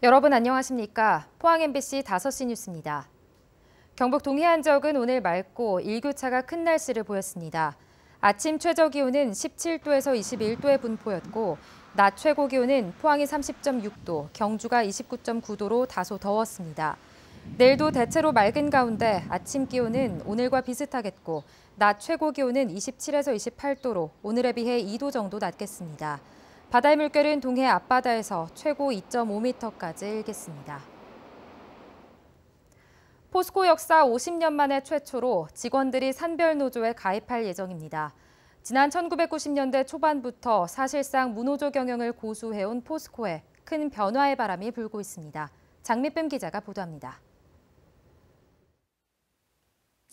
여러분 안녕하십니까? 포항 MBC 5시 뉴스입니다. 경북 동해안 지역은 오늘 맑고 일교차가 큰 날씨를 보였습니다. 아침 최저 기온은 17도에서 21도의 분포였고 낮 최고 기온은 포항이 30.6도, 경주가 29.9도로 다소 더웠습니다. 내일도 대체로 맑은 가운데 아침 기온은 오늘과 비슷하겠고 낮 최고 기온은 27에서 28도로 오늘에 비해 2도 정도 낮겠습니다. 바다의 물결은 동해 앞바다에서 최고 2.5m까지 일겠습니다. 포스코 역사 50년 만에 최초로 직원들이 산별노조에 가입할 예정입니다. 지난 1990년대 초반부터 사실상 무노조 경영을 고수해온 포스코에 큰 변화의 바람이 불고 있습니다. 장미쁨 기자가 보도합니다.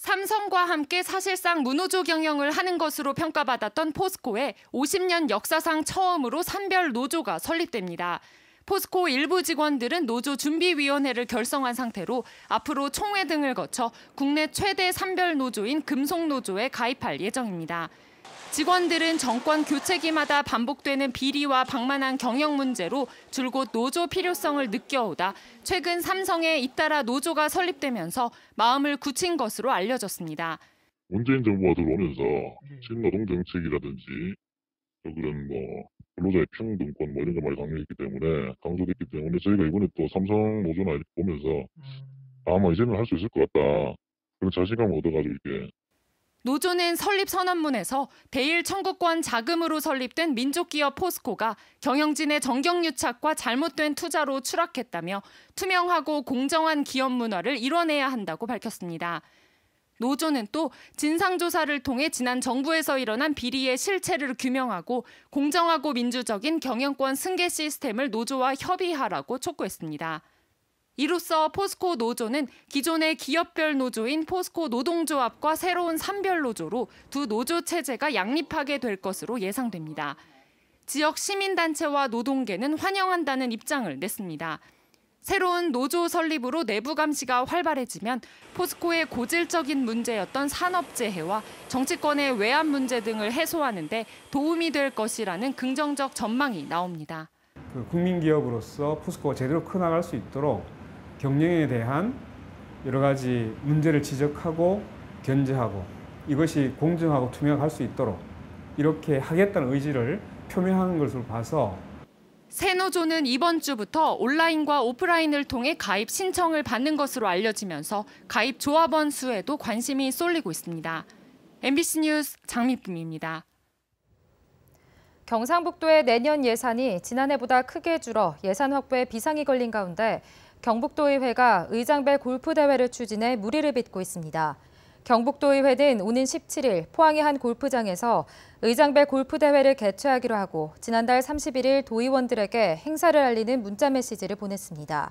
삼성과 함께 사실상 무노조 경영을 하는 것으로 평가받았던 포스코에 50년 역사상 처음으로 산별 노조가 설립됩니다. 포스코 일부 직원들은 노조 준비위원회를 결성한 상태로 앞으로 총회 등을 거쳐 국내 최대 산별 노조인 금속노조에 가입할 예정입니다. 직원들은 정권 교체기마다 반복되는 비리와 방만한 경영 문제로 줄곧 노조 필요성을 느껴오다 최근 삼성에 잇따라 노조가 설립되면서 마음을 굳힌 것으로 알려졌습니다. 문재인 정부가 들어오면서 신노동 정책이라든지 그런 근로자의 평등권 이런 거 많이 강조됐기 때문에 저희가 이번에 또 삼성 노조나 보면서 아마 이제는 할 수 있을 것 같다. 그런 자신감을 얻어가지고 이렇게. 노조는 설립 선언문에서 대일 청구권 자금으로 설립된 민족기업 포스코가 경영진의 정경유착과 잘못된 투자로 추락했다며 투명하고 공정한 기업 문화를 이뤄내야 한다고 밝혔습니다. 노조는 또 진상조사를 통해 지난 정부에서 일어난 비리의 실체를 규명하고 공정하고 민주적인 경영권 승계 시스템을 노조와 협의하라고 촉구했습니다. 이로써 포스코 노조는 기존의 기업별 노조인 포스코 노동조합과 새로운 산별 노조로 두 노조 체제가 양립하게 될 것으로 예상됩니다. 지역 시민단체와 노동계는 환영한다는 입장을 냈습니다. 새로운 노조 설립으로 내부 감시가 활발해지면 포스코의 고질적인 문제였던 산업재해와 정치권의 외압 문제 등을 해소하는 데 도움이 될 것이라는 긍정적 전망이 나옵니다. 국민기업으로서 포스코가 제대로 커나갈 수 있도록 경영에 대한 여러 가지 문제를 지적하고 견제하고 이것이 공정하고 투명할 수 있도록 이렇게 하겠다는 의지를 표명한 것으로 봐서 새 노조는 이번 주부터 온라인과 오프라인을 통해 가입 신청을 받는 것으로 알려지면서 가입 조합원 수에도 관심이 쏠리고 있습니다. MBC 뉴스 장미쁨입니다. 경상북도의 내년 예산이 지난해보다 크게 줄어 예산 확보에 비상이 걸린 가운데 경북도의회가 의장배 골프대회를 추진해 무리를 빚고 있습니다. 경북도의회는 오는 17일 포항의 한 골프장에서 의장배 골프대회를 개최하기로 하고 지난달 31일 도의원들에게 행사를 알리는 문자 메시지를 보냈습니다.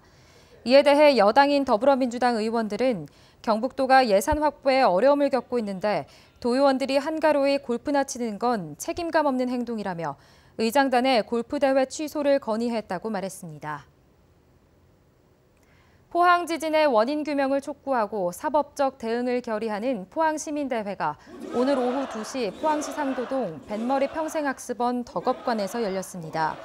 이에 대해 여당인 더불어민주당 의원들은 경북도가 예산 확보에 어려움을 겪고 있는데 도의원들이 한가로이 골프나 치는 건 책임감 없는 행동이라며 의장단의 골프대회 취소를 건의했다고 말했습니다. 포항 지진의 원인 규명을 촉구하고 사법적 대응을 결의하는 포항시민대회가 오늘 오후 2시 포항시 상도동 뱃머리 평생학습원 덕업관에서 열렸습니다.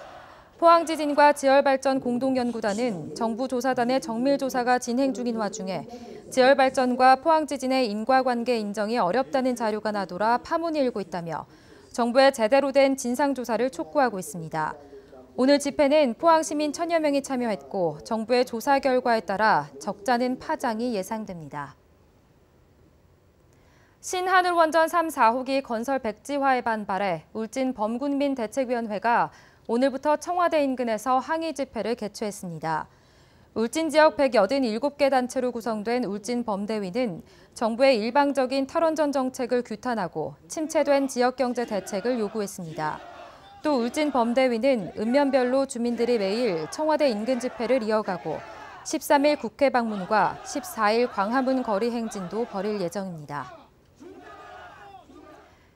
포항 지진과 지열발전 공동연구단은 정부 조사단의 정밀조사가 진행 중인 와중에 지열발전과 포항 지진의 인과관계 인정이 어렵다는 자료가 나돌아 파문이 일고 있다며 정부의 제대로 된 진상조사를 촉구하고 있습니다. 오늘 집회는 포항 시민 1000여 명이 참여했고 정부의 조사 결과에 따라 적잖은 파장이 예상됩니다. 신한울원전 3, 4호기 건설 백지화에 반발해 울진 범군민대책위원회가 오늘부터 청와대 인근에서 항의 집회를 개최했습니다. 울진 지역 187개 단체로 구성된 울진 범대위는 정부의 일방적인 탈원전 정책을 규탄하고 침체된 지역경제 대책을 요구했습니다. 또 울진 범대위는 읍면별로 주민들이 매일 청와대 인근 집회를 이어가고 13일 국회 방문과 14일 광화문 거리 행진도 벌일 예정입니다.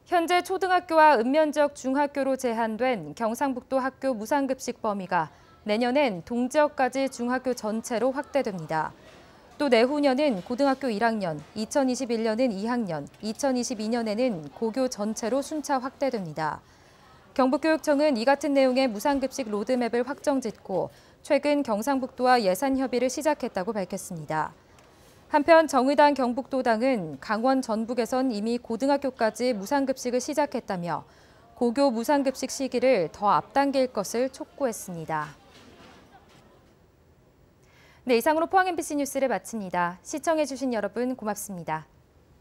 현재 초등학교와 읍면 지역 중학교로 제한된 경상북도 학교 무상급식 범위가 내년엔 동지역까지 중학교 전체로 확대됩니다. 또 내후년은 고등학교 1학년, 2021년은 2학년, 2022년에는 고교 전체로 순차 확대됩니다. 경북교육청은 이 같은 내용의 무상급식 로드맵을 확정짓고 최근 경상북도와 예산 협의를 시작했다고 밝혔습니다. 한편 정의당 경북도당은 강원 전북에선 이미 고등학교까지 무상급식을 시작했다며 고교 무상급식 시기를 더 앞당길 것을 촉구했습니다. 네, 이상으로 포항 MBC 뉴스를 마칩니다. 시청해주신 여러분 고맙습니다.